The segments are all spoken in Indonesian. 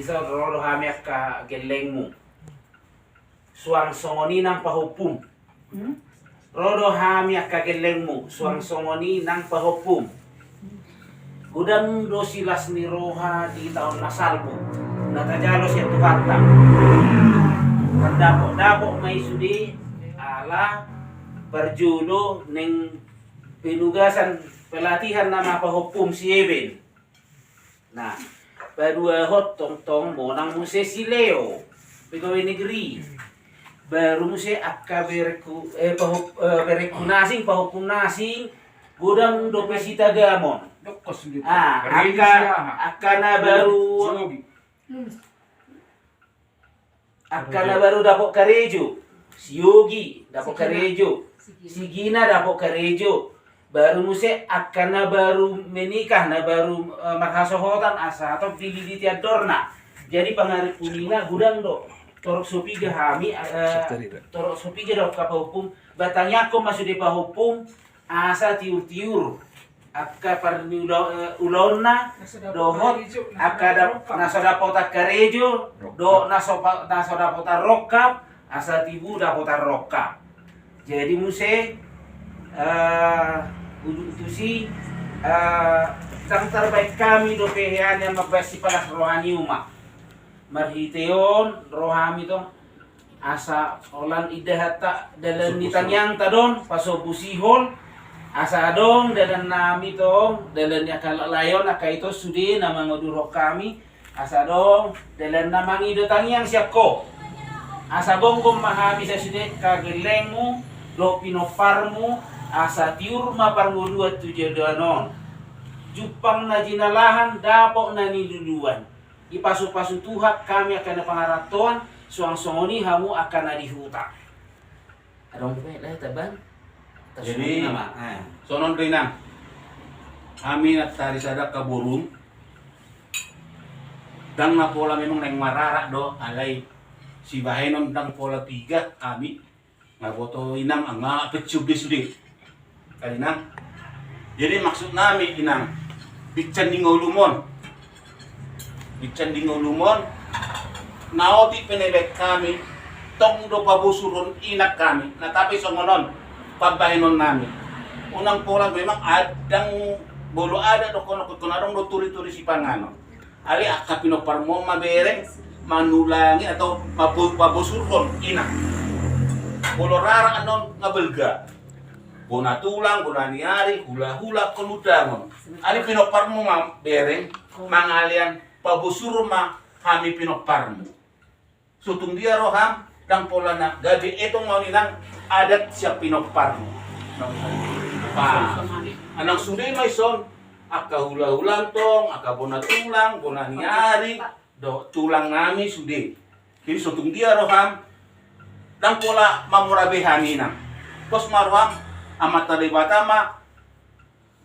isa roro hami ka gelengmu suang songoni nang pahupum rodo hami ka gelengmu suang songoni nang pahupum gudang dosilas ni roha di tahun nasalbu natajalo siya tuhata dapok may sudi ala berjulu neng penugasan pelatihan nama pahupum si Eben. Nah, baru hot tong monang muse si Leo pegawai negeri. Baru muse akka berekunasing pahupum nasing gudang dopesita gamon. Akana baru dapok karejo. Si Yogi dapok karejo. Si Gina dapok karejo. Baru muse akana baru menikah na baru marhasohotan asa atau pilih di tiadorna. Jadi pangarip punina gudang do torok sopiga hami torok sopiga do kapahupum batangnya ko masuk di pahupum asa tiur-tiur akka parni ulonna dohot akka nasoda pota karejo do nasoda pota rokap asa tibu da pota rokap. Jadi muse itu sih sang terbaik kami do pehean yang mabasi palas rohani umat marhiteon rohami to asa olan idahata dalam nitanyang tadon paso busihon asa dong dalam nami to dalam yakalayon aka itu sudi nama ngoduro kami asa dong dalam nama ngido tangyang siapko asa gonggom mahami sa sudi kagelengmu do pinoparmu asa tiur maparngudua tujudanon jupang na jinalahan dapok na niluluan ipasu-pasu tuhak kami akan pangaratuan suang songoni hamu akan na dihuta adong lah taban jadi sonon rinang kami at tarisada kaburung dang na pola memang neng marara do alay si bahenon dang pola 3 kami ngaboto inang ang pecubli-sudi kalinang. Jadi maksud nami inang bican di ngolumon naoti penelek kami tong do pabusurun inak kami na tapi songonon pabahinon nami unang pola memang adang bolo ada do kono kunarong do turi-turi si pangano ali akapino parmo mabereng manulangi atau pabusurun inak bolo rara anon ngabelga bona tulang, bona niari, hula-hula keludangon. Ali pinoparmu ma bereng, mangalian pabusuru ma kami pinoparmu. Sutung dia roham, dang pola na gabi etong mauninang adat siap pinoparmu. Anang suday may son, aka hula-hulan tong, aka bona tulang, bona niari, do tulang nami suday. Jadi sutung dia roham, dang pola mamurabehan inang. Kos maruham, amat tadi batama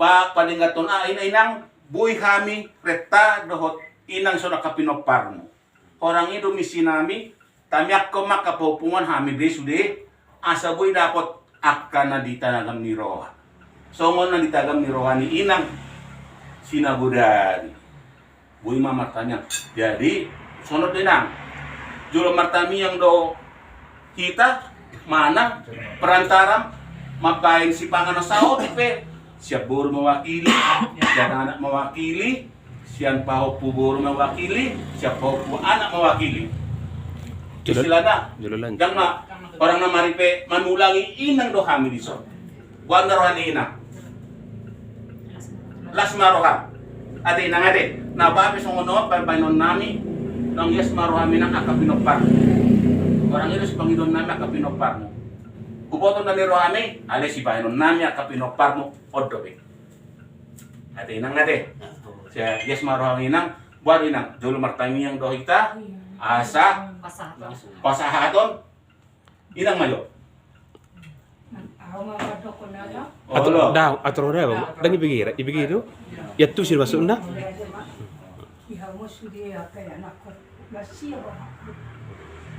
ba palingaton inang buy kami reta dohot inang soda kapinoparmo orang itu misi nami tamiak ko makapupungan kami besude asa buy dapat akan na ditanagam ni roha songon na ditagam ni roha ni inang sinabudari buy mamatanya jadi sonot inang julo martami yang do kita mana perantara mabayin si pangano sao tipe siya buro mewakili siya anak mewakili siya pahupu buro mewakili siya pahupu anak mewakili istilahnya yang na orang na maripe manulangi inang do kami di so buwan na rohan inang las maroha ate inang ate nababi sa ngono pagbaynon nami nang yes maroha minang akapinopar orang itu si Panginoon nami akapinopar mo kuboton na ni rohami, ali si bahinon nami akapinopar mo, odobe. Ate inang ate, siya yes marohami inang, buwan inang, dulu martami yang dohita, asa, pasahaton, inang mayo. Atau roda, dan ibigir itu, ya tuh sih masuk na.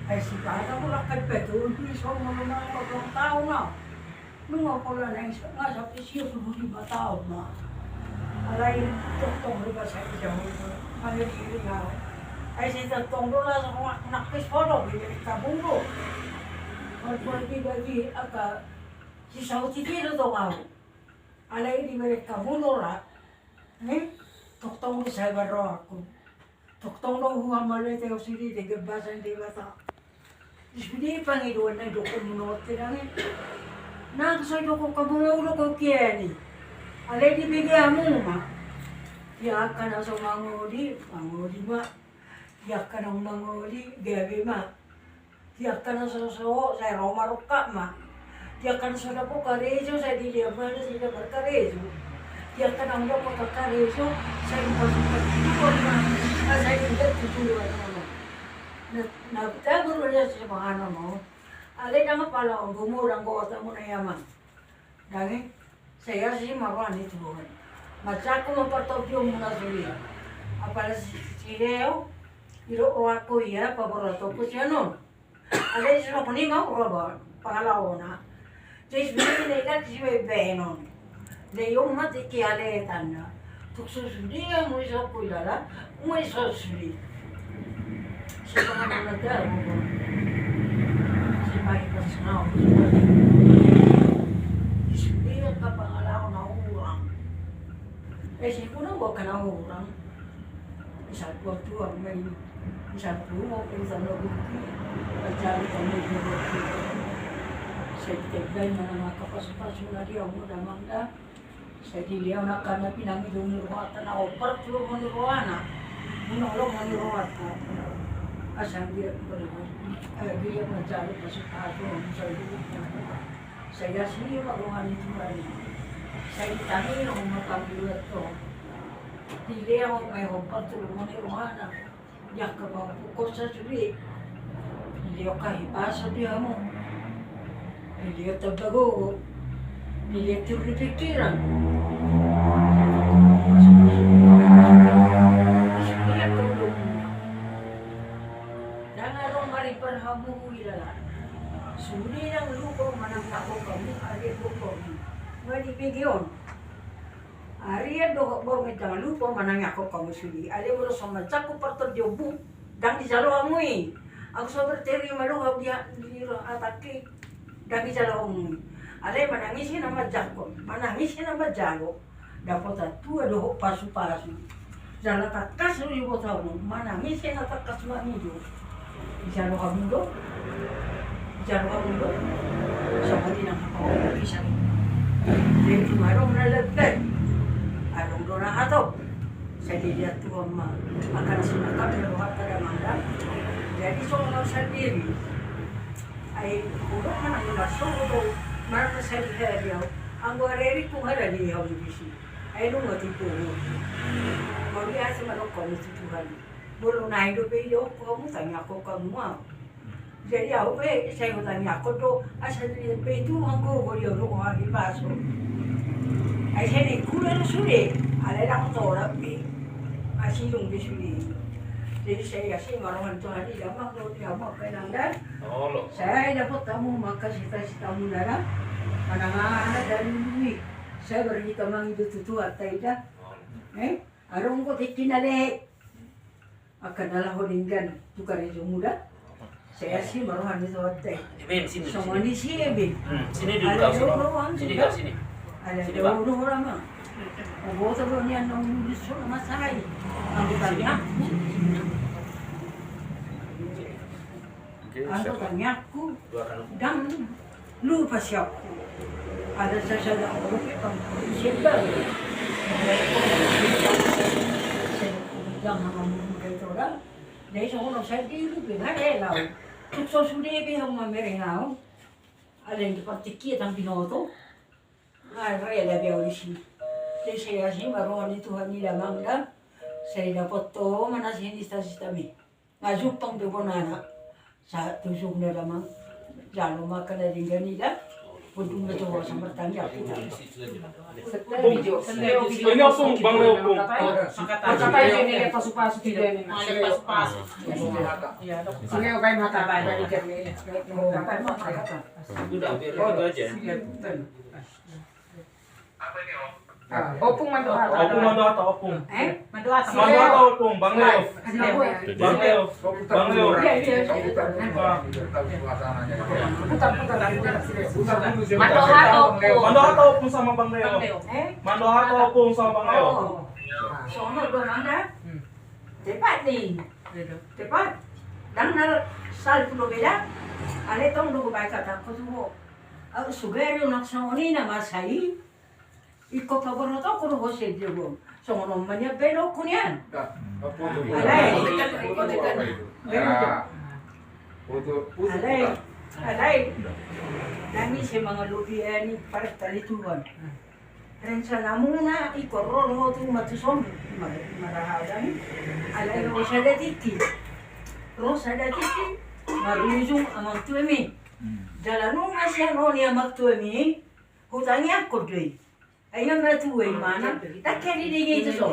Ay si bata ko lang kay Pedro, piso mo naman ako ng tao na. Nung ako lang na isa, nga sa pisyo ko mo di ba tao na. Alay, tuktong riba sa isang, managiri nga. Ay sa tonggo la sa mga nakpis polo, bibili ka bungo. Bagi aka si sauti kilo to ka. Alay di bibili ka bungo la. Toktong di sa baro ako. Toktong no huwa malete o sili de gabasan de bata. Isbidi pangiduan na doko munot tinangin. Nakasay doko kabungulo ko kiyani. Alay di bigyan mo ma. Ya ka na sa mangodi ma. Ya ka na mangodi, gabi ma. Ya ka na sa romaruka ma. Ya ka na sa dapo karejo, sa diliya ma na sila berkarejo. Ya ka na dapo kakarejo, sa ipasukat tutuan ma. Sa hindi tutuan mo. Nagtago rin sa mga ano mo. Alay na nga pala, ang gumurang ko mo na yaman. Dahil, saya si Marwan ito buwan. Matsako mapartopyo muna suli. Apala si Leo, iro ako iya, paborato ko siya nun. Alay sila ko ni Mau Robert, pangalaw na. Jadi sebenarnya si bebe nun. Leo mati kialetan na. Tuksusuli ang mo isa ko ilala, mo isa suli. Si pangalan na dahil mo. Si Maikas na ako. Suli ang kapangalaw na urang. Siguro huwag ka na urang. Isang po ang may isang po ang isang nabuti. At sabi ka may nabuti. Sa itigay na mga kapaspaso na diyaw mo namang na. Sa diliyaw na ka na pinangilong niruhatan ako. Partulo mo niruhana. Munulong mo niruhatan. Asang diyaw mo naman. Diyaw na jalo pasipado sa loob na. Saya siya maruhan ito rin. Sa itangin ako makabilat to. Dili ako may humpag tulungan ni Rohana. Diyak ka ba pukos sa suli. Dili ako kahipasa diya mo. Dili ako tabago. Dili ako turipikiran. Suli ako tulong. Nangarong maripan hamo ilala. Suli ng lupo manang ako kami. Ari lupo. Wadi bigyon. Ariya do borong itang lupa manang ako kamu suli. Ali mo sa matsak ko parto diobu. Dang di jalo amoy. Ako sa berteri malo dia di atake. Dang di jalo amoy. Ali manangisin na matsak ko. Manangisin na majalo. Dapat tu do pasu-pasu. Jala takas uli mo tawo. Manangisin na takas manido. Jalo kamu do. Jalo kamu do. Sa kanila ako isa. Jadi marong nalagdag. Anong doon na ato? Sa dilihat tuwang akan sinakap na luhat na damanda. Jadi so mga sa diri ay ulo man ang ilasong ito. Marang sa dilihaw. Ang wareri kung halalihaw yung bisi. Ay nung matipuno. Magbiya sa manok ko nitutuhan. Bulo na hindi ba yung kamu tanya ko kamu. Jadi ako ba, saya ko tanya ko to. Asa dilihat ba ito ang gugol yung luha ibaso. Ay siya ni kulang suli, alay lang ito oras eh. Asilong di suli. Jadi saya kasi marungan ito hari lamang lo di ako kailangan. Saya dapat kamu makasita-sita mo na lang. Manangahanap dari duwi. Saya berita mang itu tutu at tayo. Arong ko tikinalik. Akan nalang hulinggan tukar itu muda. Saya sih marungan ito at tayo. Sini. Semua di sini. Sini dulu kau sini. Sini. Ada dulu orang mah. Oh, tahu ni anu disuruh masalah. Aku tanya. Aku tanya aku. Dan lupa siapa. Ada sesuatu orang kita siapa. Jangan ngomong kayak orang. Dari seorang saya dulu bilang lah. Tukso sudah bilang memerengau. Ada yang dipakai tapi pinoto. Ay, labi sih. Jadi saya sih baru itu nila mangga. Saya dapat to mana sih di sista-sistami. Ngajuk pang bebonana. Sa tusuk na lamang. Jalo makan na din ganila. Puntung na to sa bertanya kita. Ini opung, bang opung. Kakatay din nila pasu-pasu din. Pasu-pasu. Sige, okay mata ba ni Jeremy. Udah biar itu aja. Apa ini om? Opung mandu hata. Opung mandu hata opung. Mandu hata. Mandu hata opung, Bang Leo. Bang Leo. Bang Leo. Mandu hata opung. Mando hata opung sama Bang Leo. Mando hata opung sama Bang Leo. Sono do manda. Tepat nih. Tepat. Dan sal pulo beda. Ale tong do baik kata ko tuh. Sugeri nak sangoni na masai. Iko pabor to ko ho se dio. Sono manya belo kunyan. Alay. Nami si mga lupi ni para talituan. Rencana muna ikorron ho tu matusom marahadani. Alay rosa datiki. Rosa datiki marujung amang tuemi. Jalanung asya no ni amang tuemi. Hutangnya kodoi. Ayam na tuwe mana? Tak kiri digi itu so.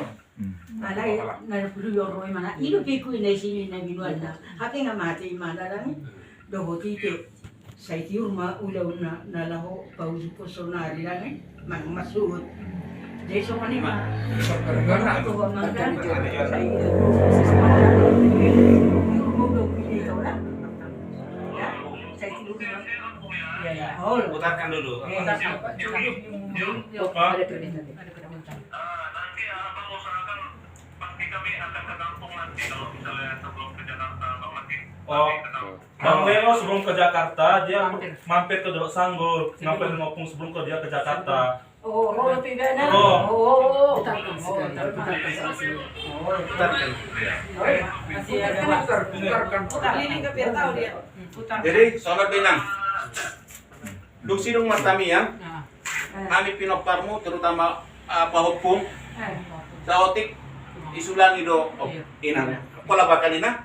Alay na pulu yoroi mana? Ilu piku ini sini na binuan na. Hati ngamati mana dani? Dohoti ke. Saya rumah ulah na laho pauzu kosonari dani. Mang masud. Jadi semua ni mah. Karena tu mandan. Saya rumah dok pilih kau lah. Ya, saya tidur di mana? Ya. Oh, Putarkan dulu. Apa? Nanti abang usahakan pasti kami akan ke kampung nanti kalau misalnya sebelum ke Jakarta abang nanti. Oh, Bang Leo sebelum ke Jakarta dia mampir ke Dolok Sanggul, mampir ngopung sebelum dia ke Jakarta. oh, roda pidana. Oh. Masih ada putar liling ke biar tahu dia. Putar. Jadi sobat benang. Duk sidung Mas Tami ya. Kami pinoparmu terutama apa hukum saotik isulang ido inang. Kola bakal ina?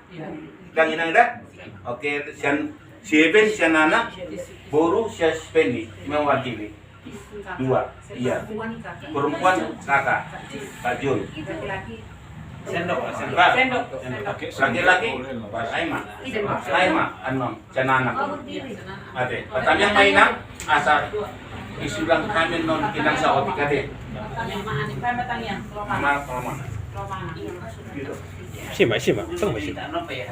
Kang inang ida? Oke, sieben sian anak boru sia spendi mewakili. Dua. Iya. Perempuan kakak. Pak Jun. Sendok. Laki-laki Aima. Aima anom canana. Ade. Pertanyaan mainan asal isulang kami non kinang saotik ade. Mama. Gitu. Simak. Tunggu simak. Apa ya?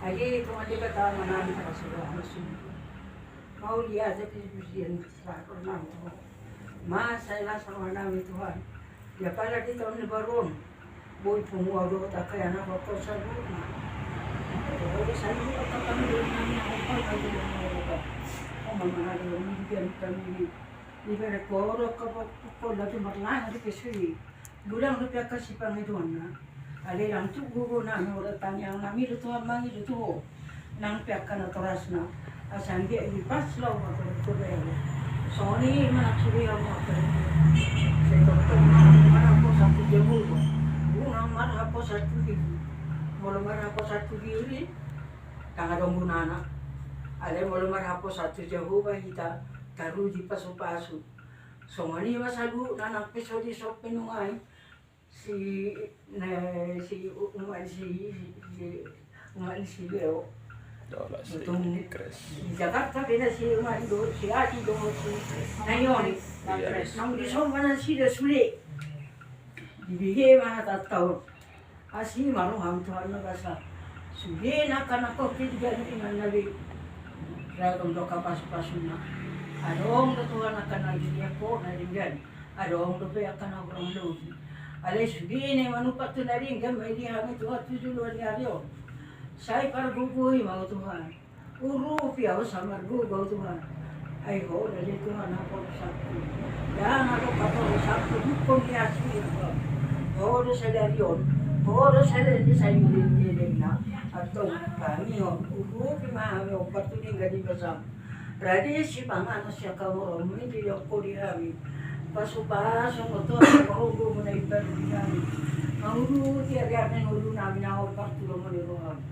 Lagi kemati kata mana kita sudah musim. Kau lihat jadi ujian pernah tu. Mas saya sama nama Tuhan. Dia pada di tahun baru. Boy pemua do tak kaya nak apa sahaja. Jadi saya juga tak kami dengan apa lagi yang oh mana ada yang mungkin kami di berkoro kau lagi malah hari kesini. Bulan rupiah kasih panggilan na. Ale lang tu gugu na orang tanya nami itu abang itu tu. Nang piakan atoras na. Asan dia pas law atau tu Sony mana curi apa? Saya doktor mana aku satu jemu. Bunga mana aku satu biru. Mula mana aku satu biru ni. Tangga dong gunana. Ale mula mana aku satu jauh bahita. Taruh di pasu-pasu. Sony masalu nanak episode sok penungai. Si Leo. Itong di Jakarta beda si Umando, si Ati do si Nayon. Nang disong mana sila sulit. Dibigay mga tataw. Asi maruham Tuhan na basa. Sugi na kanako kitigan iman nabi. Ragam do kapas-pasun na. Adong na Tuhan akan nagigya ko na ringan. Adong do pa akan agrong loob. Alay sugi na manupat to na rin. Gamay di kami Tuhan tujuluan niya rin. Saya para guguhi mau Tuhan. Urupiaw sa margugaw Tuhan. Ay ho, dali Tuhan ako sakto. Yan ako kapag sakto. Dukong niya siya. Ho, sa dariyon. Ho, sa dariyon sa yulin na. At ito, kami ho. Urupi mahami ho. Patuning gani basam. Radi si pangano siya kamuro. Hindi yung kurihami. Pasupasong mo to. Mahugo mo na iba rin kami. Manguruti agad ulo namin ako. Pagtulong mo ni Roham.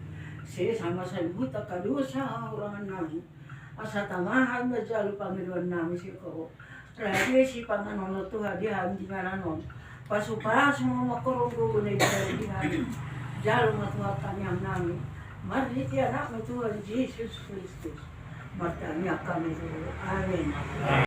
Saya sama sa buta kadua sa orangan namin. Asa tamahan na jalo Panginoon namin si ko. Radi si Panginoon na Tuhan dihan di maranon. Pasu-pasu mo makurunggo na ibigay dihan. Jalo matuwa kanyang namin. Mari anak Tuhan Yesus Kristus. Bertanya kami dulu. Amin.